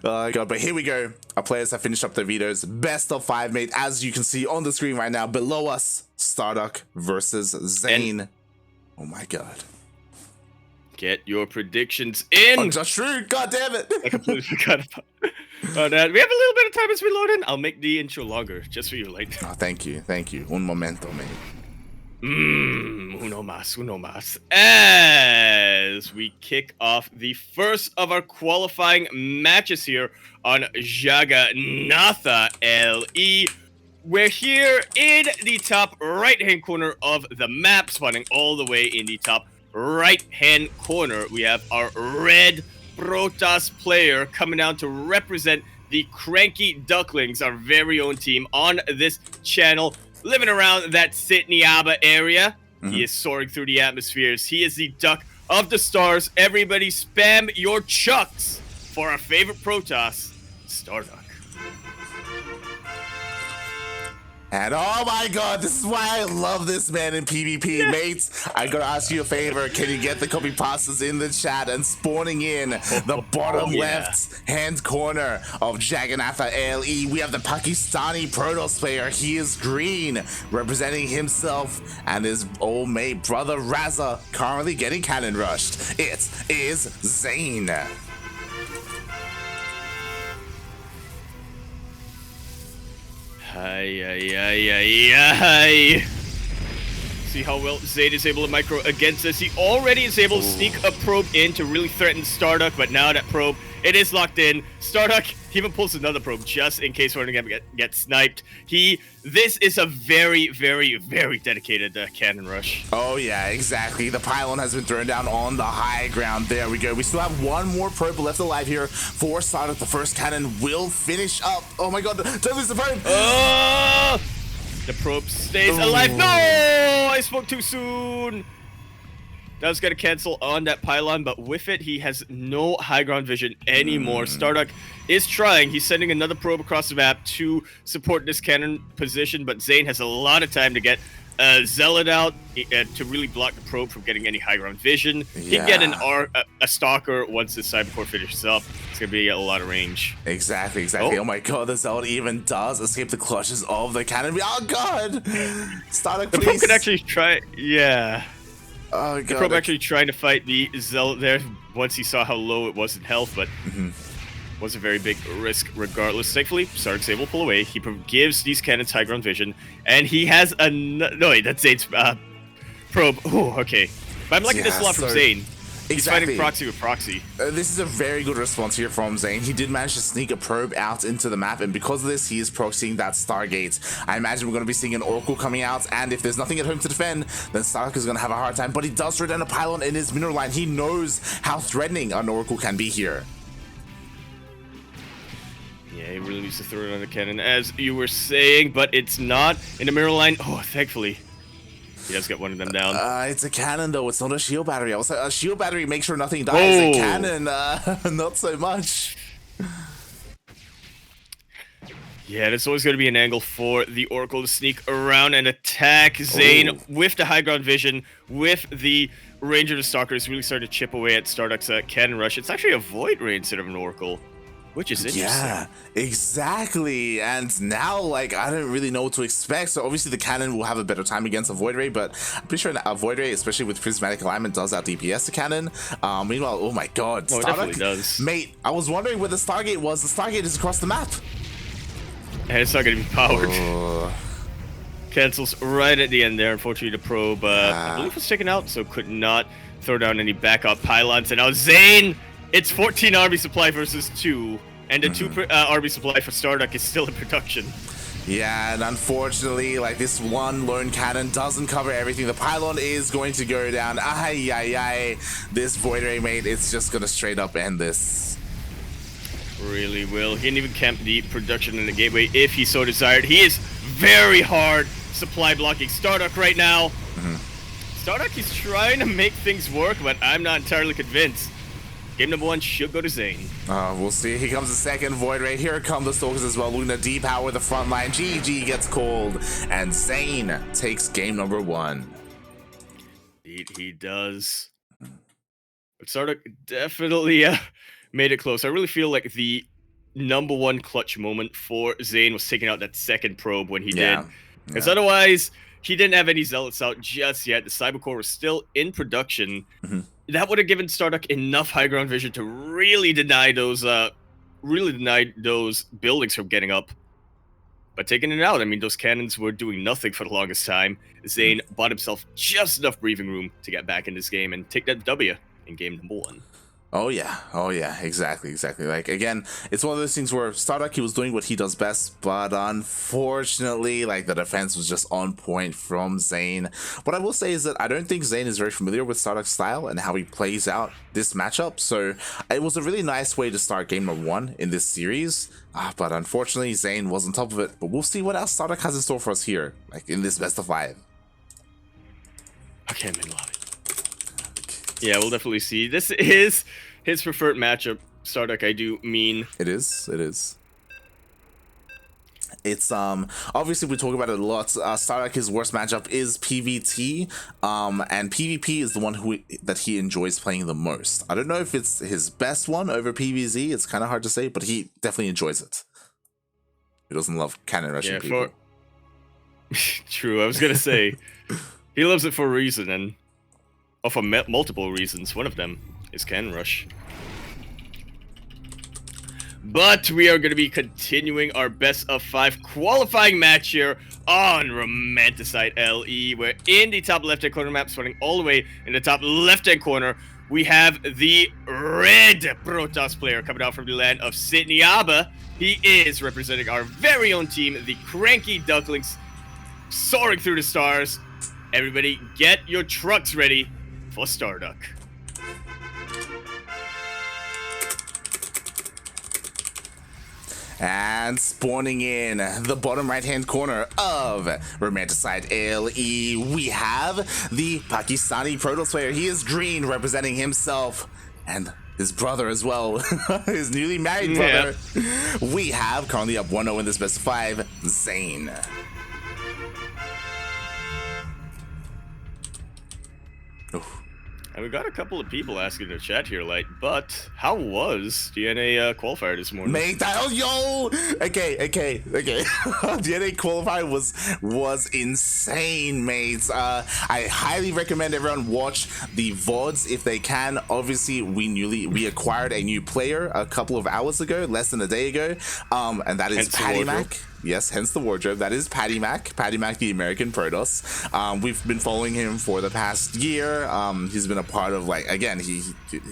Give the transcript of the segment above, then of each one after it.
Oh god, but here we go. Our players have finished up their vetoes. Best of 5, mate. As you can see on the screen right now, below us, StarDuck versus ZAiN. Oh my god. Get your predictions in. Oh, just true. God damn it. I completely forgot about that. We have a little bit of time as we load in. I'll make the intro longer just for you, late. Oh, thank you. Thank you. Un momento, mate. Uno más. As we kick off the first of our qualifying matches here on Jaganatha LE. We're here in the top right-hand corner of the map, spawning all the way in the top right-hand corner. We have our red Protoss player coming down to represent the CranKy Ducklings, our very own team on this channel. Living around that Sitniaba area. He is soaring through the atmospheres. He is the duck of the stars. Everybody spam your chucks for our favorite Protoss, StarDuck. And oh my god, this is why I love this man in PvP, mates. I gotta ask you a favor. Can you get the copy pastas in the chat and spawning in the bottom left hand corner of Jaganatha LE? We have the Pakistani Protoss player. He is green, representing himself and his old mate brother Raza, currently getting cannon rushed. It is ZAiN. Hi. See how well ZAiN is able to micro against this. He already is able to sneak a probe in to really threaten StarDuck, but now that probe, it is locked in. StarDuck even pulls another probe just in case we're gonna get sniped. This is a very, very, very dedicated cannon rush. Oh yeah, exactly. The pylon has been thrown down on the high ground. There we go. We still have one more probe left alive here for StarDuck. The first cannon will finish up. Oh my god, don't lose the probe. The probe stays alive. No, I spoke too soon. That was going to cancel on that pylon, but with it, he has no high ground vision anymore. StarDuck is trying. He's sending another probe across the map to support this cannon position, but ZAiN has a lot of time to get Zealot out to really block the probe from getting any high ground vision. He'd get a Stalker once this Cybercore finishes up. It's going to be a lot of range. Exactly. Oh my god, the Zealot even does escape the clutches of the cannon. Oh god! StarDuck, please. The probe could actually try... Yeah. Oh god. The probe actually trying to fight the Zealot there once he saw how low it was in health, but was a very big risk regardless. Thankfully, StarDuck's able to pull away. He gives these cannons high ground vision, and he has a... No, wait, that's ZAiN's probe. Oh, okay. But I'm liking this a lot from ZAiN. He's fighting proxy with proxy. This is a very good response here from ZAiN. He did manage to sneak a probe out into the map, and because of this, he is proxying that Stargate. I imagine we're going to be seeing an Oracle coming out, and if there's nothing at home to defend, then StarDuck is going to have a hard time. But he does throw down a pylon in his mineral line. He knows how threatening an Oracle can be here. Yeah, he really needs to throw it on the cannon, as you were saying, but it's not in the mineral line. Oh, thankfully. He does get one of them down. It's a cannon, though. It's not a shield battery. I was like, a shield battery makes sure nothing dies. A cannon, not so much. Yeah, there's always going to be an angle for the Oracle to sneak around and attack ZAiN with the high ground vision, with the Ranger to Stalker. Is really starting to chip away at StarDuck's cannon rush. It's actually a Void Ray instead of an Oracle, which is interesting. Yeah, exactly. And now, like, I don't really know what to expect. So obviously the cannon will have a better time against a Void Ray, but I'm pretty sure a Void Ray, especially with prismatic alignment, does out DPS the cannon. Meanwhile, oh my god, it definitely does. Mate, I was wondering where the Stargate was. The Stargate is across the map. And it's not going to be powered. Cancels right at the end there. Unfortunately, the probe, I believe, was taken out, so could not throw down any backup pylons. And now ZAiN, it's 14 army supply versus 2, and the 2 army supply for StarDuck is still in production. Yeah, and unfortunately, like, this one lone cannon doesn't cover everything. The pylon is going to go down. This Void Ray, mate, it's just going to straight up end this. Really will. He didn't even camp the production in the gateway if he so desired. He is very hard supply blocking StarDuck right now. StarDuck is trying to make things work, but I'm not entirely convinced. Game number 1 should go to ZAiN. We'll see. Here comes the second Void Ray. Here come the Stalkers as well. Luna depower the front line. GG gets called, and ZAiN takes game number 1. Indeed, he does. But StarDuck definitely made it close. I really feel like the number one clutch moment for ZAiN was taking out that second probe when he did. Yeah. Because otherwise, he didn't have any zealots out just yet. The Cybercore was still in production. Mhm. That would have given StarDuck enough high ground vision to really deny those buildings from getting up. But taking it out, I mean, those cannons were doing nothing for the longest time. ZAiN bought himself just enough breathing room to get back in this game and take that W in game number 1. Oh yeah, exactly. Like, again, it's one of those things where StarDuck, he was doing what he does best, but unfortunately, like, the defense was just on point from ZAiN. What I will say is that I don't think ZAiN is very familiar with StarDuck's style and how he plays out this matchup, so it was a really nice way to start game number 1 in this series, but unfortunately, ZAiN was on top of it. But we'll see what else StarDuck has in store for us here, like, in this best of 5. Okay, I'm in lobby. Yeah, we'll definitely see. This is his preferred matchup, StarDuck, I do mean. It is. It's obviously we talk about it a lot. StarDuck, his worst matchup is PvT, and PvP is the one that he enjoys playing the most. I don't know if it's his best one over PvZ. It's kind of hard to say, but he definitely enjoys it. He doesn't love cannon rushing people. True, I was gonna say he loves it for a reason, and for multiple reasons. One of them is cannon rush. But we are going to be continuing our best of 5 qualifying match here on Romanticide LE. We're in the top left-hand corner map, starting all the way in the top left-hand corner. We have the red Protoss player coming out from the land of Sydneyaba. He is representing our very own team, the CranKy Ducklings, soaring through the stars. Everybody, get your trucks ready for StarDuck. And spawning in the bottom right-hand corner of Romanticide LE, we have the Pakistani Protoss player. He is green, representing himself and his brother as well, his newly married brother. Yeah. We have currently up 1-0 in this best of 5, ZAiN. And we got a couple of people asking in the chat here, like, but how was DNA Qualifier this morning? Mate, okay. DNA Qualifier was insane, mates. I highly recommend everyone watch the VODs if they can. Obviously, we acquired a new player a couple of hours ago, less than a day ago, and that is Patty Mac. Yes, hence the wardrobe. That is Patty Mac, the American Protoss. We've been following him for the past year. He's been a part of, like, again,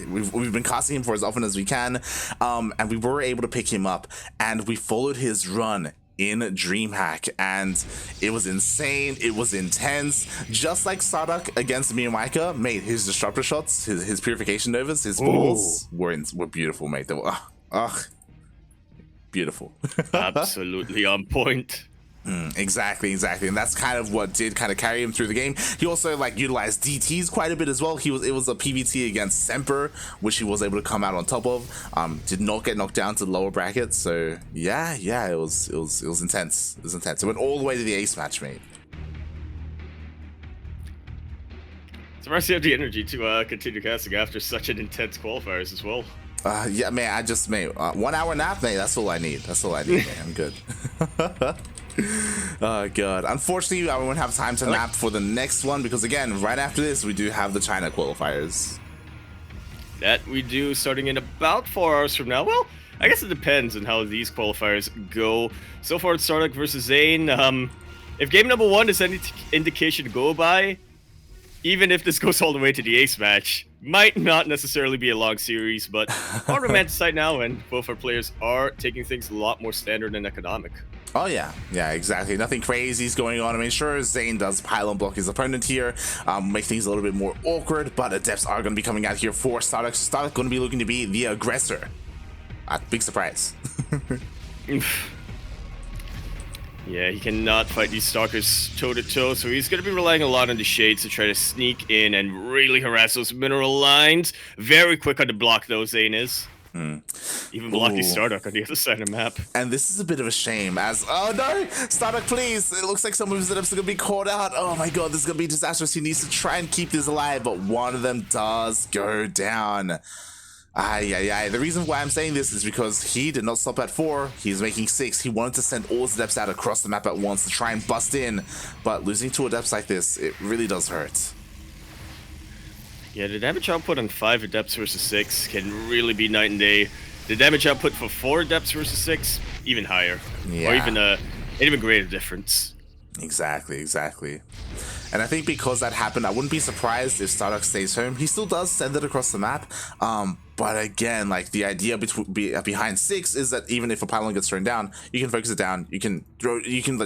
we've been casting him for as often as we can, and we were able to pick him up, and we followed his run in DreamHack, and it was insane. It was intense. Just like StarDuck against me and Micah, mate, his disruptor shots, his purification novas, his balls were beautiful, mate. They were, beautiful. Absolutely on point. Exactly, and that's kind of what did kind of carry him through the game. He also, like, utilized DTs quite a bit as well. It was a PvT against Semper, which he was able to come out on top of. Did not get knocked down to the lower brackets, so yeah, it was intense. It was intense. It went all the way to the ace match, mate. Surprised you have the energy to continue casting after such an intense qualifiers as well. Yeah, man, 1 hour nap, mate. That's all I need. Man. I'm good. Oh god, unfortunately I won't have time to nap for the next one, because again, right after this we do have the China qualifiers. That we do, starting in about 4 hours from now. Well, I guess it depends on how these qualifiers go. So far it's StarDuck versus ZAiN. If game number 1 is any indication to go by, even if this goes all the way to the ace match, might not necessarily be a long series, but on Romanticide now, and both our players are taking things a lot more standard and economic. Oh yeah, exactly. Nothing crazy is going on. I mean, sure, ZAiN does pylon block his opponent here, make things a little bit more awkward, but adepts are going to be coming out here for StarDuck. StarDuck going to be looking to be the aggressor. Big surprise. Yeah, he cannot fight these stalkers toe-to-toe, so he's going to be relying a lot on the shades to try to sneak in and really harass those mineral lines. Very quick on the block, though, ZAiN is. Even blocking StarDuck on the other side of the map. And this is a bit of a shame, as, oh no, StarDuck, please. It looks like some of his adepts are going to be caught out. Oh my god, this is going to be disastrous. He needs to try and keep this alive, but one of them does go down. The reason why I'm saying this is because he did not stop at 4. He's making 6. He wanted to send all his adepts out across the map at once to try and bust in. But losing 2 adepts like this, it really does hurt. Yeah, the damage output on 5 adepts versus 6 can really be night and day. The damage output for 4 adepts versus 6, even higher. Yeah. Or even an even greater difference. Exactly. And I think because that happened, I wouldn't be surprised if StarDuck stays home. He still does send it across the map. But again, like the idea behind 6 is that even if a pylon gets thrown down, you can focus it down. You can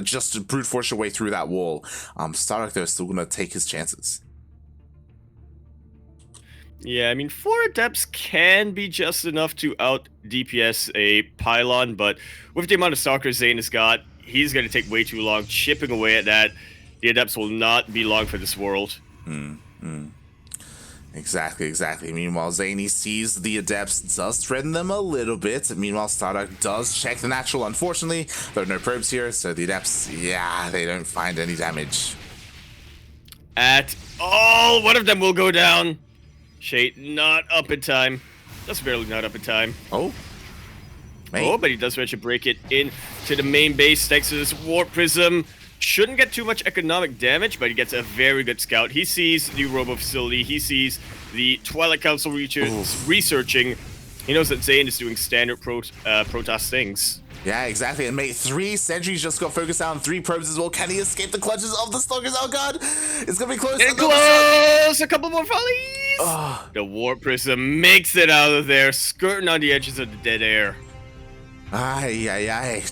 just brute force your way through that wall. StarDuck though is still gonna take his chances. Yeah, I mean, 4 adepts can be just enough to out DPS a pylon, but with the amount of stalkers ZAiN has got, he's going to take way too long chipping away at that. The adepts will not be long for this world. Exactly. Meanwhile, ZAiN sees the adepts, does threaten them a little bit. Meanwhile, StarDuck does check the natural. Unfortunately, there are no probes here, so the adepts, yeah, they don't find any damage. At all, one of them will go down. Shade not up in time. Just barely not up in time. Oh, but he does manage to break it into the main base thanks to this warp prism. Shouldn't get too much economic damage, but he gets a very good scout. He sees the robo facility. He sees the Twilight Council researching. He knows that ZAiN is doing standard Protoss things. Yeah, exactly. And mate, 3 sentries just got focused on 3 probes as well. Can he escape the clutches of the stalkers? Oh god, it's gonna be close. It's close. A couple more volleys. The warp prism makes it out of there, skirting on the edges of the dead air.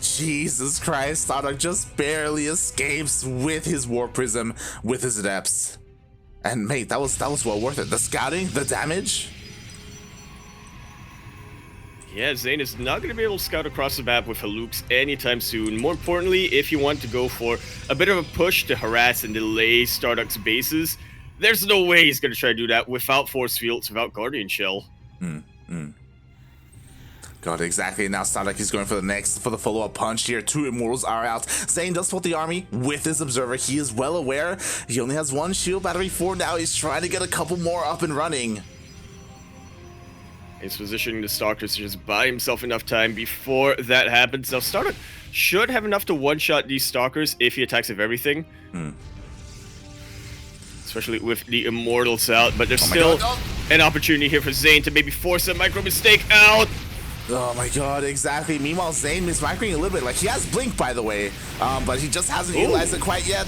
Jesus Christ, StarDuck just barely escapes with his warp prism, with his adepts. And mate, that was well worth it. The scouting, the damage. Yeah, ZAiN is not going to be able to scout across the map with Halukes anytime soon. More importantly, if you want to go for a bit of a push to harass and delay StarDuck's bases, there's no way he's going to try to do that without force fields, without Guardian Shell. God, exactly. Now StarDuck is going for the follow-up punch here. 2 Immortals are out. ZAiN does spot the army with his Observer. He is well aware. He only has 1 shield battery for now. He's trying to get a couple more up and running. He's positioning the Stalkers to just buy himself enough time before that happens. Now, StarDuck should have enough to one-shot these Stalkers if he attacks with everything. Especially with the Immortals out, but there's still an opportunity here for ZAiN to maybe force a micro-mistake out. Oh my god, exactly. Meanwhile, ZAiN is microing a little bit. Like, he has Blink, by the way, but he just hasn't utilized it quite yet.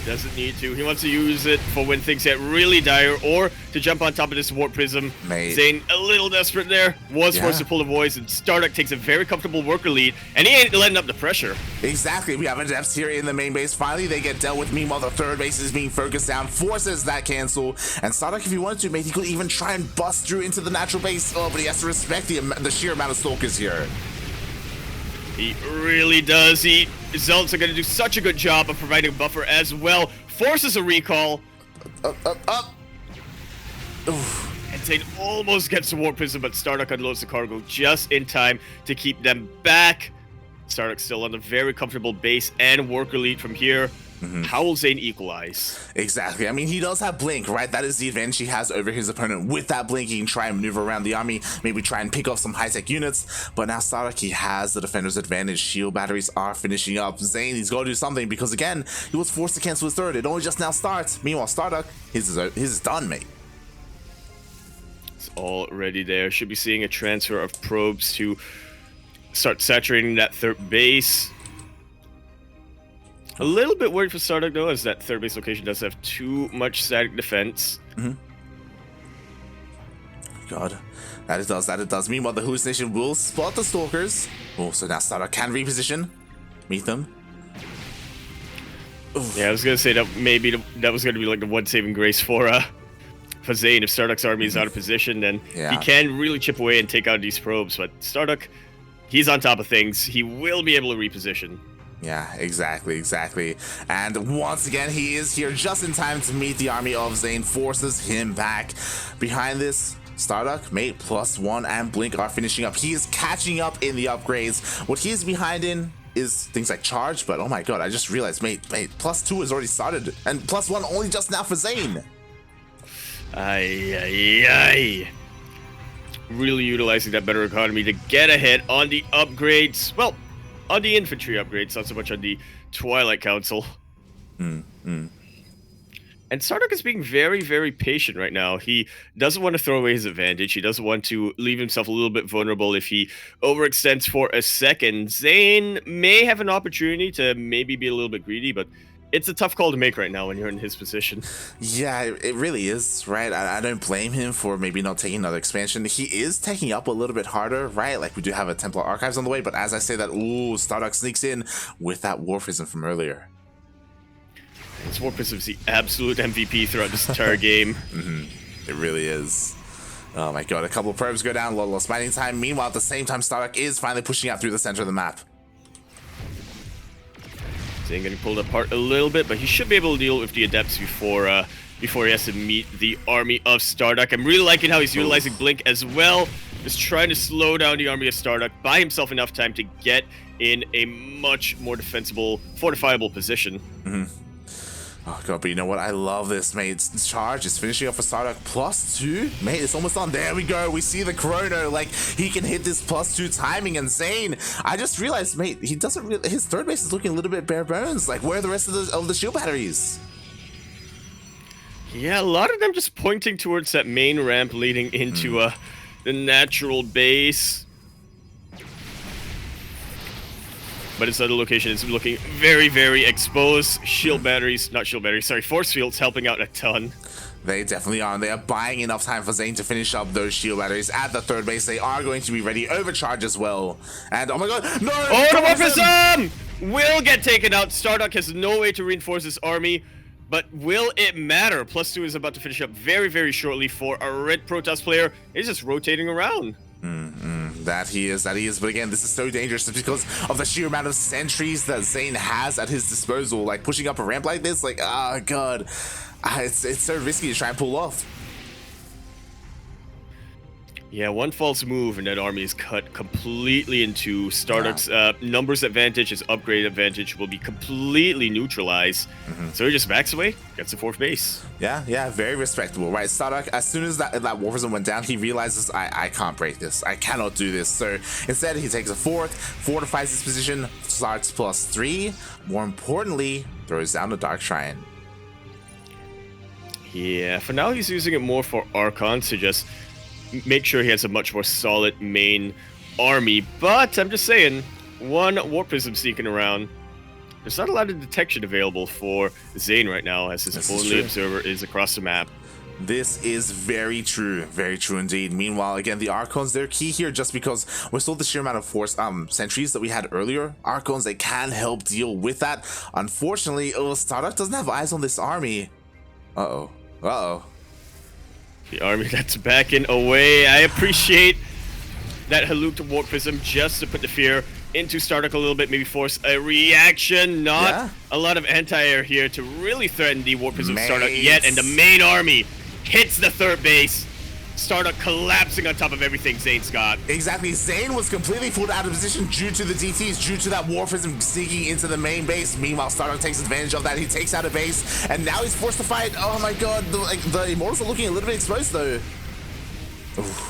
Doesn't need to. He wants to use it for when things get really dire or to jump on top of this warp prism. ZAiN a little desperate there. Was forced to pull the voice, and StarDuck takes a very comfortable worker lead, and he ain't letting up the pressure. Exactly. We have adepts here in the main base. Finally, they get dealt with. Meanwhile, the third base is being focused down, forces that cancel. And StarDuck, if he wanted to, mate, he could even try and bust through into the natural base. Oh, but he has to respect the sheer amount of stalkers here. He really does. Zealots are going to do such a good job of providing a buffer as well. Forces a recall. And ZAiN almost gets the warp prism, but StarDuck unloads the cargo just in time to keep them back. StarDuck still on a very comfortable base and worker lead from here. How will ZAiN equalize? Exactly. I mean, he does have Blink, right? That is the advantage he has over his opponent. With that Blink, he can try and maneuver around the army, maybe try and pick off some high-tech units. But now StarDuck, he has the defender's advantage. Shield batteries are finishing up. ZAiN, he's got to do something because, again, he was forced to cancel his third. It only just now starts. Meanwhile, StarDuck, his is done, mate. It's already there. Should be seeing a transfer of probes to start saturating that third base. A little bit worried for StarDuck, though, as that third base location does have too much static defense. God, that it does. Meanwhile, the hallucination will spot the stalkers. Oh, so now StarDuck can reposition, meet them. Yeah, I was gonna say that maybe that was gonna be like the one saving grace for ZAiN. If StarDuck's army is out of position, then he can really chip away and take out these probes. But StarDuck, he's on top of things. He will be able to reposition. Yeah, exactly. And once again, he is here just in time to meet the army of ZAiN, forces him back. Behind this, StarDuck, mate, +1 and Blink are finishing up. He is catching up in the upgrades. What he is behind in is things like Charge, but oh my god, I just realized, mate, +2 has already started, and +1 only just now for ZAiN. really utilizing that better economy to get ahead on the upgrades. Well, on the infantry upgrades, not so much on the Twilight Council. And StarDuck is being very, very patient right now. He doesn't want to throw away his advantage. He doesn't want to leave himself a little bit vulnerable if he overextends for a second. ZAiN may have an opportunity to maybe be a little bit greedy, but it's a tough call to make right now when you're in his position. Yeah, it really is, right? I don't blame him for maybe not taking another expansion. He is taking up a little bit harder, right? Like, we do have a Templar Archives on the way, but as I say that, ooh, StarDuck sneaks in with that Warfism from earlier. His Warfism is the absolute MVP throughout this entire game. It really is. Oh my god, a couple of probes go down, a lot of lost mining time. Meanwhile, at the same time, StarDuck is finally pushing out through the center of the map. ZAiN getting pulled apart a little bit, but he should be able to deal with the Adepts before he has to meet the army of StarDuck. I'm really liking how he's utilizing Blink as well. Just trying to slow down the army of StarDuck, buy himself enough time to get in a much more defensible, fortifiable position. Oh god, but you know what? I love this, mate. Charge is finishing off a StarDuck +2. Mate, it's almost done. There we go. We see the chrono. Like, he can hit this +2 timing. And ZAiN, I just realized, mate, he doesn't really... His third base is looking a little bit bare bones. Like, where are the rest of the shield batteries? Yeah, a lot of them just pointing towards that main ramp leading into the natural base. But his other location is looking very, very exposed. Shield batteries, not shield batteries, sorry, force fields helping out a ton. They definitely are. They are buying enough time for ZAiN to finish up those shield batteries at the third base. They are going to be ready. Overcharge as well. And oh my god, no! Oh, the Warfism will get taken out. StarDuck has no way to reinforce his army. But will it matter? +2 is about to finish up very, very shortly for a red Protoss player. He's just rotating around. That he is. But again, this is so dangerous because of the sheer amount of sentries that ZAiN has at his disposal. Like, pushing up a ramp like this, like, oh god, it's so risky to try and pull off. Yeah, one false move and that army is cut completely in two. StarDuck's numbers advantage, his upgrade advantage will be completely neutralized. So he just backs away, gets the fourth base. Yeah, very respectable, right? StarDuck, as soon as that Warfism went down, he realizes, I can't break this. I cannot do this. So instead, he takes a fourth, fortifies his position, starts +3. More importantly, throws down the Dark Shrine. Yeah, for now he's using it more for Archons to just make sure he has a much more solid main army. But I'm just saying, one Warp Prism sneaking around. There's not a lot of detection available for ZAiN right now, as his only observer is across the map. This is very true indeed. Meanwhile, again, the Archons, they're key here just because we saw the sheer amount of force sentries that we had earlier. Archons, they can help deal with that. Unfortunately, StarDuck doesn't have eyes on this army. Uh-oh. The army that's backing away. I appreciate that Haluk Warp Prism just to put the fear into StarDuck a little bit, maybe force a reaction. Not a lot of anti-air here to really threaten the Warp Prism of StarDuck yet, and the main army hits the third base. StarDuck collapsing on top of everything ZAiN's got. Exactly, ZAiN was completely pulled out of position due to the DTs, due to that Warfism sneaking into the main base. Meanwhile, StarDuck takes advantage of that. He takes out a base, and now he's forced to fight. Oh my god, the Immortals are looking a little bit exposed though.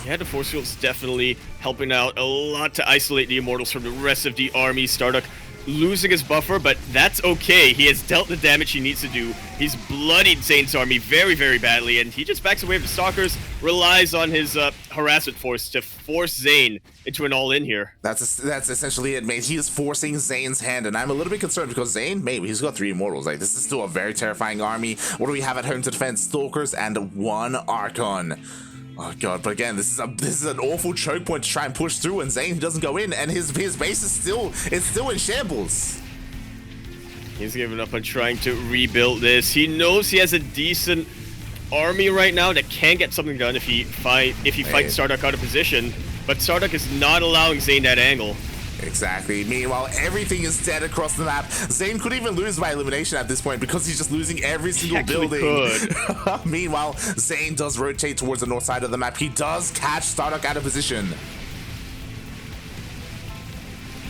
Yeah, the force field's definitely helping out a lot to isolate the Immortals from the rest of the army. StarDuck losing his buffer, but that's okay. He has dealt the damage he needs to do. He's bloodied ZAiN's army very, very badly, and he just backs away from the Stalkers, relies on his harassment force to force ZAiN into an all-in here. That's essentially it, mate. He is forcing ZAiN's hand, and I'm a little bit concerned because ZAiN, mate, he's got 3 Immortals. Like, this is still a very terrifying army. What do we have at home to defend? Stalkers and 1 Archon. Oh god, but again, this is an awful choke point to try and push through, and ZAiN doesn't go in, and his base is still in shambles. He's given up on trying to rebuild this. He knows he has a decent army right now that can get something done if he fights StarDuck out of position, but StarDuck is not allowing ZAiN that angle. Exactly. Meanwhile, everything is dead across the map. ZAiN could even lose by elimination at this point because he's just losing every single building. Meanwhile, ZAiN does rotate towards the north side of the map. He does catch StarDuck out of position.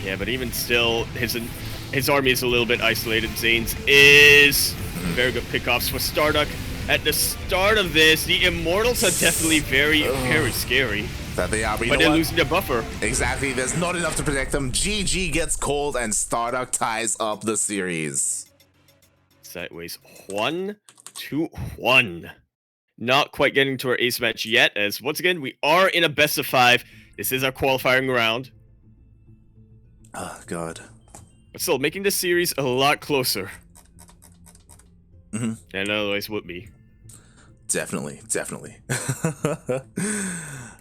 Yeah, but even still, his army is a little bit isolated. ZAiN's is very good pickoffs for StarDuck. At the start of this, the Immortals are definitely very, very scary. That they are, but they're losing their buffer. Exactly, there's not enough to protect them. GG gets called, and StarDuck ties up the series. Sideways 1-1. Not quite getting to our ace match yet, as once again, we are in a best of 5. This is our qualifying round. Oh, God. But still, making this series a lot closer. Mm-hmm. And otherwise would be. Definitely.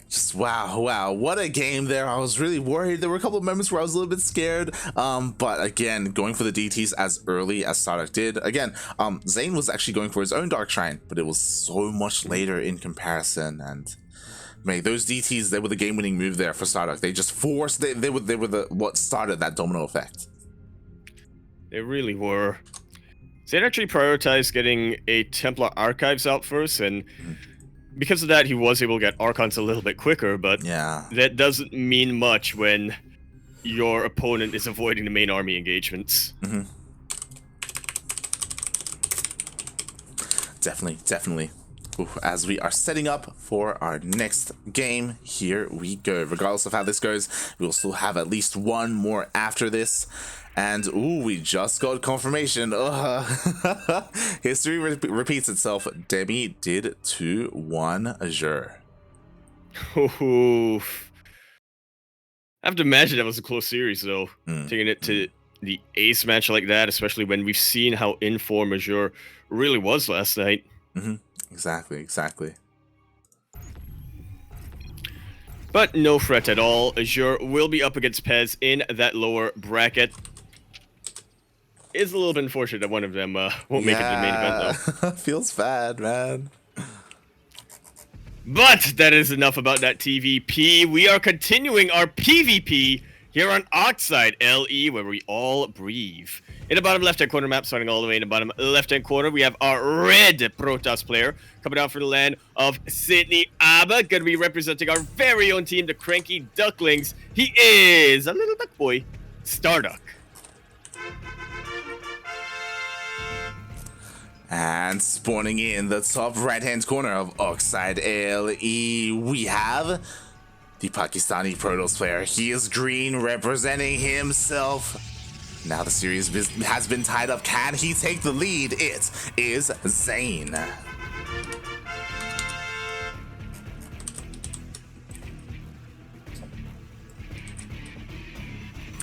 Just wow, what a game there. I was really worried. There were a couple of moments where I was a little bit scared. But again, going for the DTs as early as StarDuck did. Again, ZAiN was actually going for his own Dark Shrine, but it was so much later in comparison. And man, those DTs, they were the game-winning move there for StarDuck. They just forced, they were what started that domino effect. They really were. ZAiN actually prioritized getting a Templar Archives out first, and because of that, he was able to get Archons a little bit quicker, but yeah, that doesn't mean much when your opponent is avoiding the main army engagements. Definitely. Ooh, as we are setting up for our next game, here we go. Regardless of how this goes, we'll still have at least one more after this. And ooh, we just got confirmation. History repeats itself. Demi did 2-1 Azure. Oof. I have to imagine that was a close series, though. Taking it to the ace match like that, especially when we've seen how in form Azure really was last night. Exactly. But no fret at all. Azure will be up against Pez in that lower bracket. It's a little bit unfortunate that one of them won't make it to the main event, though. Feels bad, man. But that is enough about that TVP. We are continuing our PvP here on Oxide LE, where we all breathe. In the bottom left-hand corner map, starting all the way in the bottom left-hand corner, we have our red Protoss player coming out for the land of Sydney Abba, going to be representing our very own team, the CranKy Ducklings. He is a little duck boy, StarDuck. And spawning in the top right-hand corner of Oxide LE, we have the Pakistani Protoss player. He is green, representing himself. Now the series has been tied up. Can he take the lead? It is ZAiN.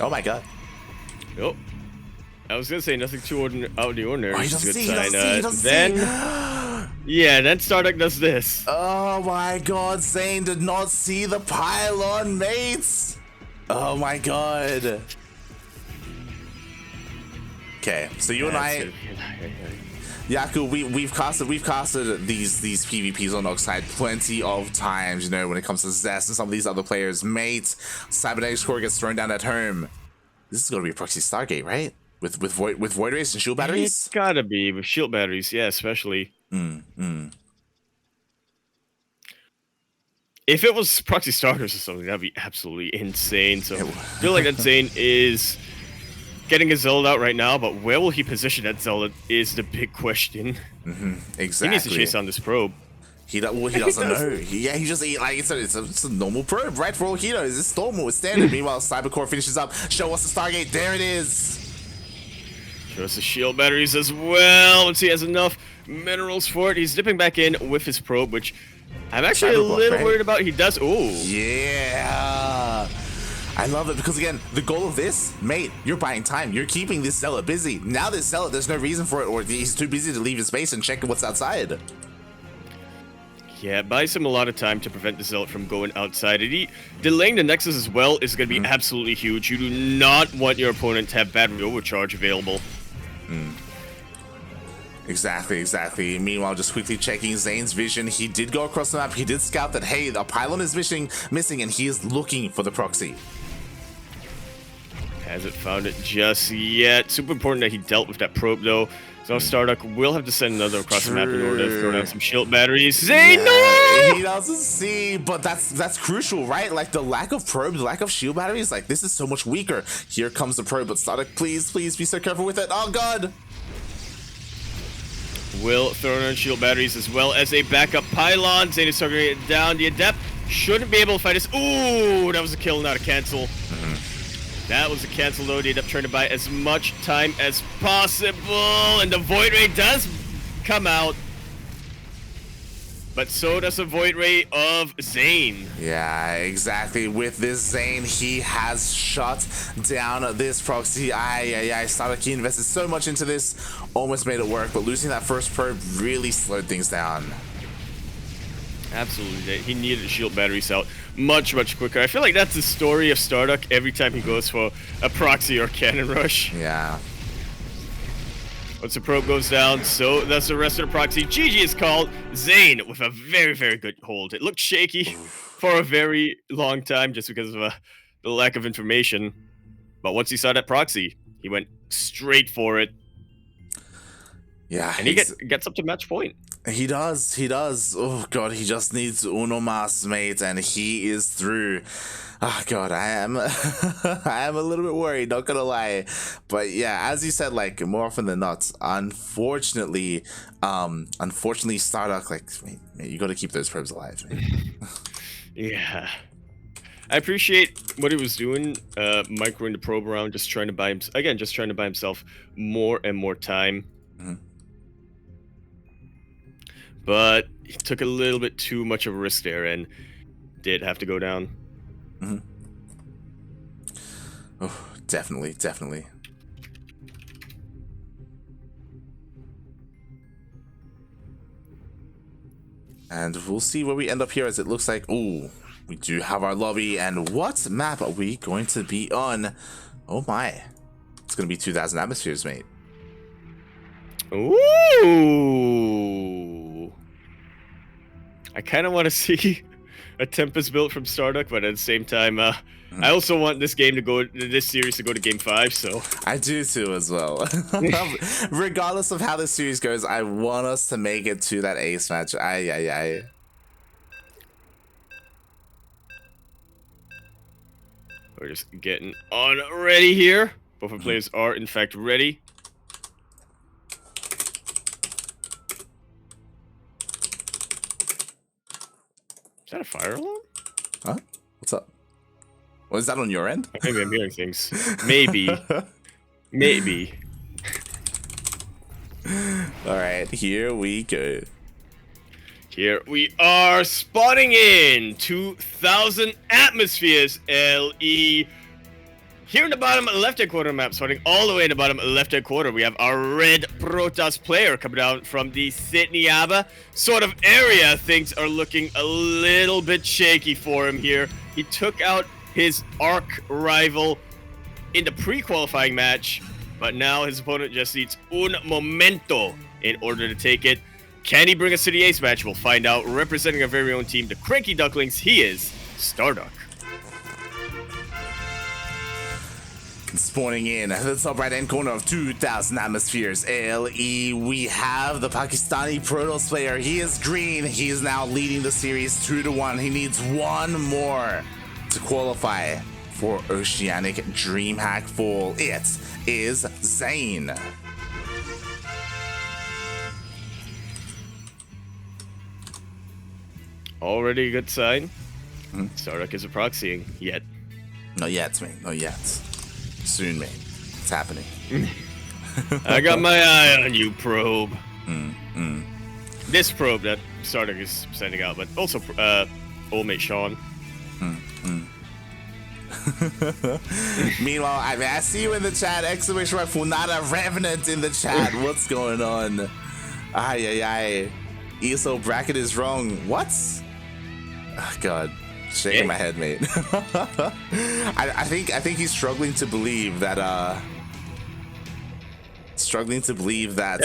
Oh my god. Oh. I was gonna say nothing too out of the ordinary. He doesn't see. Then StarDuck does this. Oh my god, ZAiN did not see the pylon, mates. Oh my god. Okay, so you and I, Yaku, we've casted these PvPs on Oxide plenty of times. You know, when it comes to Zest and some of these other players, mate. Cybernetics core gets thrown down at home. This is gonna be a proxy Stargate, right? With void rays and shield batteries? It's gotta be with shield batteries, yeah, especially. If it was proxy starters or something, that'd be absolutely insane. So I feel like that ZAiN is getting his Zealot out right now, but where will he position that Zealot is the big question. Exactly. He needs to chase on this probe. He doesn't know. He just like it's a normal probe, right? For all he knows, it's normal, it's standard. Meanwhile, Cybercore finishes up. Show us the Stargate. There it is. Show us the shield batteries as well. Once he has enough minerals for it, he's dipping back in with his probe, which I'm actually a little worried about. He does. Oh, yeah. I love it because, again, the goal of this, mate, you're buying time. You're keeping this Zealot busy. Now this Zealot, there's no reason for it, or he's too busy to leave his base and check what's outside. Yeah, it buys him a lot of time to prevent the Zealot from going outside. Delaying the Nexus as well is going to be absolutely huge. You do not want your opponent to have battery overcharge available. Exactly. Meanwhile, just quickly checking ZAiN's vision. He did go across the map. He did scout that, hey, the pylon is missing, and he is looking for the proxy. Hasn't found it just yet. Super important that he dealt with that probe, though. So StarDuck will have to send another across the map in order to throw down some shield batteries. ZAiN, no! He doesn't see, but that's crucial, right? Like, the lack of probe, the lack of shield batteries, like, this is so much weaker. Here comes the probe, but StarDuck, please be so careful with it. Oh, God! Will throw in shield batteries as well as a backup pylon. ZAiN is targeting it down. The Adept Shouldn't be able to fight us. Ooh, that was a kill, not a cancel. That was a cancel though. They end up trying to buy as much time as possible. And the Void Ray does come out. But so does the Void Ray of ZAiN. Yeah, exactly. With this ZAiN, he has shut down this proxy. StarDuck, he invested so much into this, almost made it work, but losing that first probe really slowed things down. Absolutely. He needed shield batteries out much quicker. I feel like that's the story of StarDuck every time he goes for a proxy or cannon rush. Yeah. Once the probe goes down, so that's the rest of the proxy. GG is called. ZAiN with a very good hold. It looked shaky for a very long time just because of the lack of information. But once he saw that proxy, he went straight for it. Yeah. And he gets up to match point. He does. Oh god, he just needs uno mas, mate, and he is through. Oh god, I am I am a little bit worried, not gonna lie. But yeah, as you said, like, more often than not, unfortunately StarDuck, like, mate, you gotta keep those probes alive, mate. Yeah. I appreciate what he was doing, microing the probe around, just trying to buy himself more and more time. But he took a little bit too much of a risk there and did have to go down. Oh, definitely. And we'll see where we end up here, as it looks like, ooh, we do have our lobby. And what map are we going to be on? Oh my. It's going to be 2,000 atmospheres, mate. Ooh. I kind of want to see a Tempest build from StarDuck, but at the same time, I also want this series to go to Game 5, so... I do too, as well. Regardless of how this series goes, I want us to make it to that ace match. Aye. We're just getting on ready here. Both our players are, in fact, ready. Is that a fire alarm? Huh? What's up? What is that on your end? Maybe I'm hearing things. Maybe. Alright, here we go. Here we are spawning in 2,000 atmospheres, LE. Here in the bottom left-hand corner map, starting all the way in the bottom left-hand corner, we have our red Protoss player coming out from the Sitniaba sort of area. Things are looking a little bit shaky for him here. He took out his arch rival in the pre-qualifying match, but now his opponent just needs un momento in order to take it. Can he bring us to the ace match? We'll find out. Representing our very own team, the CranKy Ducklings, he is StarDuck. Spawning in the top right hand corner of 2,000 atmospheres, LE, we have the Pakistani Protoss player. He is green. He is now leading the series 2-1. He needs one more to qualify for Oceanic DreamHack Fall. It is ZAiN. Already a good sign. StarDuck is proxying yet. Not yet, mate. Not yet. Soon, mate. It's happening. I got my eye on you, probe. This probe that StarDuck is sending out, but also old mate Sean. Meanwhile, I see you in the chat. Exclamation mark Funada Revenant in the chat. What's going on? Aye. ESO bracket is wrong. What? Oh, God. Shaking my head, mate. I think he's struggling to believe that That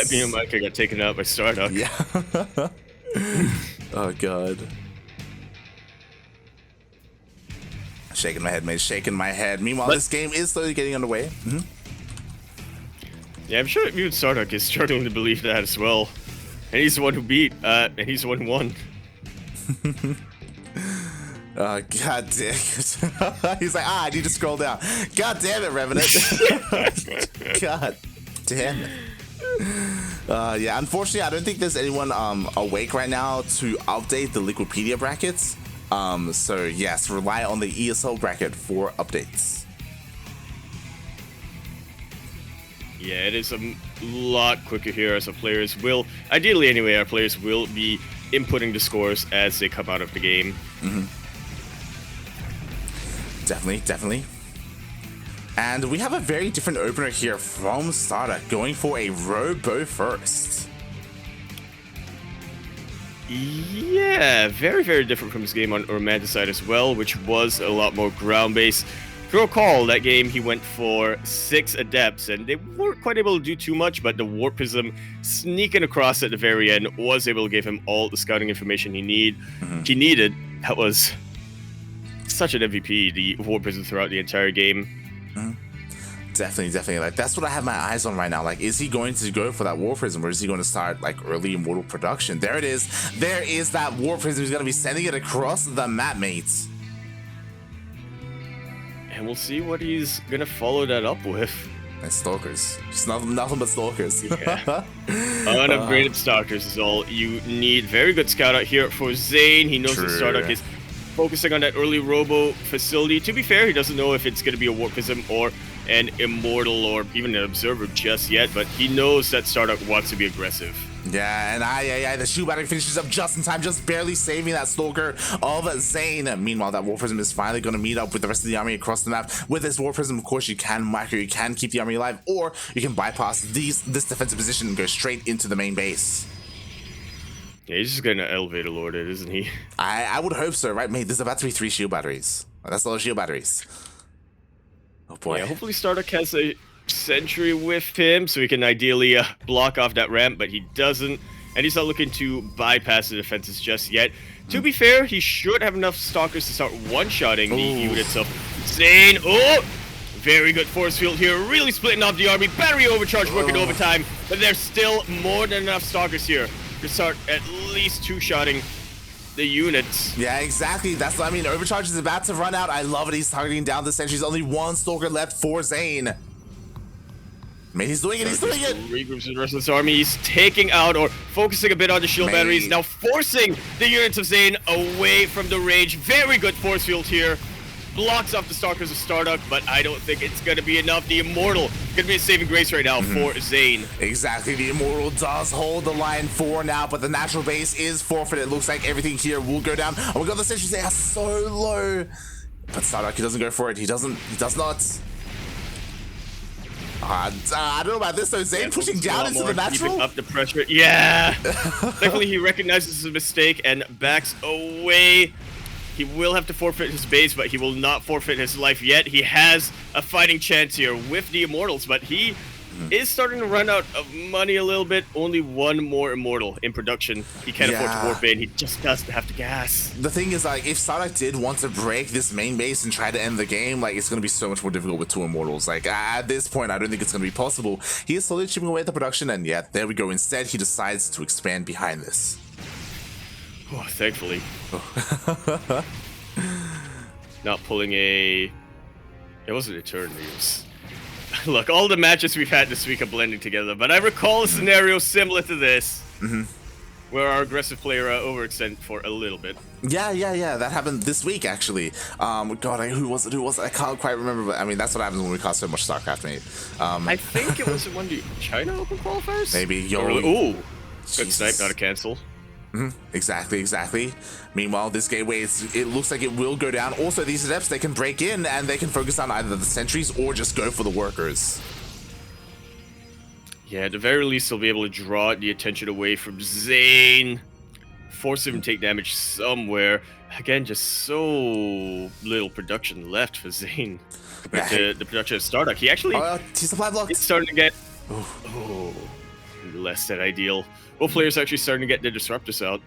me and Micah got taken out by StarDuck. Yeah. Oh god. Shaking my head, mate. Shaking my head. Meanwhile, this game is slowly getting underway. Yeah, I'm sure even StarDuck is struggling to believe that as well. And he's the one who beat, and he's the one who won. God damn it. He's like, I need to scroll down. God damn it, Revenant. God damn it. Yeah, unfortunately, I don't think there's anyone awake right now to update the Liquipedia brackets. So yes, rely on the ESL bracket for updates. Yeah, it is a lot quicker here, as our players will, ideally anyway, our players will be inputting the scores as they come out of the game. Definitely. And we have a very different opener here from StarDuck, going for a RoA first. Yeah, very different from his game on Romanticide as well, which was a lot more ground-based. If you recall, that game he went for 6 Adepts, and they weren't quite able to do too much, but the Warp Prism sneaking across at the very end was able to give him all the scouting information he needed. That was such an MVP, the Warp Prism throughout the entire game. Definitely. Like, that's what I have my eyes on right now. Like, is he going to go for that War Prism, or is he going to start like early Immortal production? There it is. There is that War Prism. He's going to be sending it across the map, mates. And we'll see what he's going to follow that up with. And Stalkers. Just nothing but Stalkers. Yeah. Unupgraded Stalkers is all you need. Very good scout out here for ZAiN. He knows that StarDuck is focusing on that early Robo facility. To be fair, he doesn't know if it's going to be a Warp Prism or an Immortal or even an Observer just yet, but he knows that StarDuck wants to be aggressive. Yeah, and the shoe battery finishes up just in time, just barely saving that Stalker of ZAiN. Meanwhile, that War Prism is finally going to meet up with the rest of the army across the map. With this War Prism, of course, you can micro, you can keep the army alive, or you can bypass this defensive position and go straight into the main base. Yeah, he's just going to elevator lord it, isn't he? I would hope so, right, mate? There's about to be 3 shield batteries. That's a lot of shield batteries. Oh boy. Yeah, hopefully StarDuck has a sentry with him so he can ideally block off that ramp, but he doesn't, and he's not looking to bypass the defenses just yet. To be fair, he should have enough Stalkers to start one-shotting the units of ZAiN. Oh! Very good force field here, really splitting off the army. Battery overcharge working overtime, but there's still more than enough Stalkers here to start at least 2-shotting the units. Yeah, exactly. That's what I mean. Overcharge is about to run out. I love it. He's targeting down the sentries. Only 1 Stalker left for ZAiN. Man, he's doing it. Regroups the rest of his army. He's taking out or focusing a bit on the shield batteries. Now forcing the units of ZAiN away from the range. Very good force field here. Blocks off the Stalkers of StarDuck, but I don't think it's going to be enough. The Immortal going to be a saving grace right now for ZAiN. Exactly. The Immortal does hold the line for now, but the natural base is forfeited. It looks like everything here will go down. Oh my god, the sentries are so low. But StarDuck, he doesn't go for it. He does not. I don't know about this though. ZAiN pushing down into the natural. Keeping up the pressure. Yeah. Thankfully, he recognizes his mistake and backs away. He will have to forfeit his base, but he will not forfeit his life yet. He has a fighting chance here with the Immortals, but he is starting to run out of money a little bit. Only 1 more Immortal in production. He can't afford to warp in. He just doesn't have to gas. The thing is, like, if StarDuck did want to break this main base and try to end the game, like, it's going to be so much more difficult with 2 Immortals. Like, at this point, I don't think it's going to be possible. He is slowly chipping away at the production, and yeah, there we go. Instead, he decides to expand behind this. Oh, thankfully. Not pulling a... It wasn't a turn, it was... Look, all the matches we've had this week are blending together, but I recall a scenario similar to this, where our aggressive player overextended for a little bit. Yeah, that happened this week, actually. God, who was it? I can't quite remember, but I mean, that's what happens when we cause so much StarCraft, mate. I think it was one of the China Open qualifiers? Maybe. Ooh, good snipe, not a cancel. Exactly. Meanwhile, this gateway, it looks like it will go down. Also, these Adepts, they can break in and they can focus on either the sentries or just go for the workers. Yeah, at the very least, they'll be able to draw the attention away from ZAiN, force him to take damage somewhere. Again, just so little production left for ZAiN compared to the production of StarDuck. He actually it's starting to get less than ideal. Both players actually starting to get their disruptors out.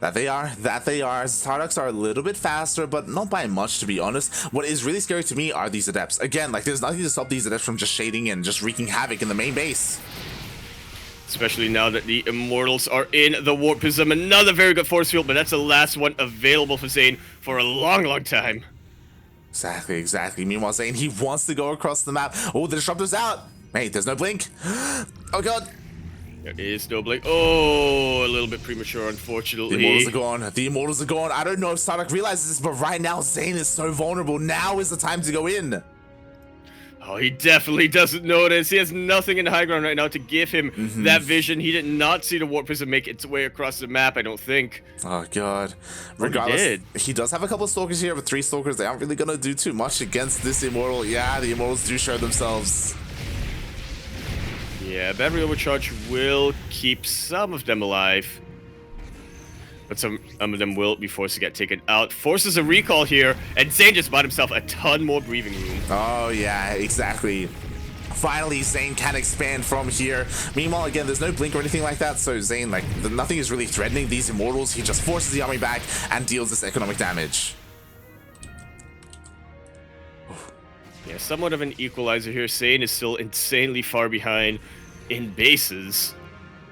That they are. StarDucks are a little bit faster, but not by much, to be honest. What is really scary to me are these Adepts. Again, like, there's nothing to stop these Adepts from just shading and just wreaking havoc in the main base. Especially now that the Immortals are in the Warp Prism. Another very good force field, but that's the last one available for ZAiN for a long time. Exactly. Meanwhile, ZAiN, he wants to go across the map. Oh, the disruptor's out. Mate, there's no blink. Oh god. There is no blink. Oh, a little bit premature, unfortunately. The Immortals are gone. The Immortals are gone. I don't know if StarDuck realizes this, but right now ZAiN is so vulnerable. Now is the time to go in. Oh, he definitely doesn't notice. He has nothing in high ground right now to give him that vision. He did not see the Warp Prism make its way across the map, I don't think. Oh, God. Regardless, he does have a couple of Stalkers here, but 3 Stalkers, they aren't really going to do too much against this Immortal. Yeah, the Immortals do show themselves. Yeah, Battery Overcharge will keep some of them alive. But some of them will be forced to get taken out. Forces a recall here, and ZAiN just bought himself a ton more breathing room. Oh, yeah, exactly. Finally, ZAiN can expand from here. Meanwhile, again, there's no blink or anything like that, so ZAiN, like, nothing is really threatening these Immortals. He just forces the army back and deals this economic damage. Yeah, somewhat of an equalizer here. ZAiN is still insanely far behind in bases,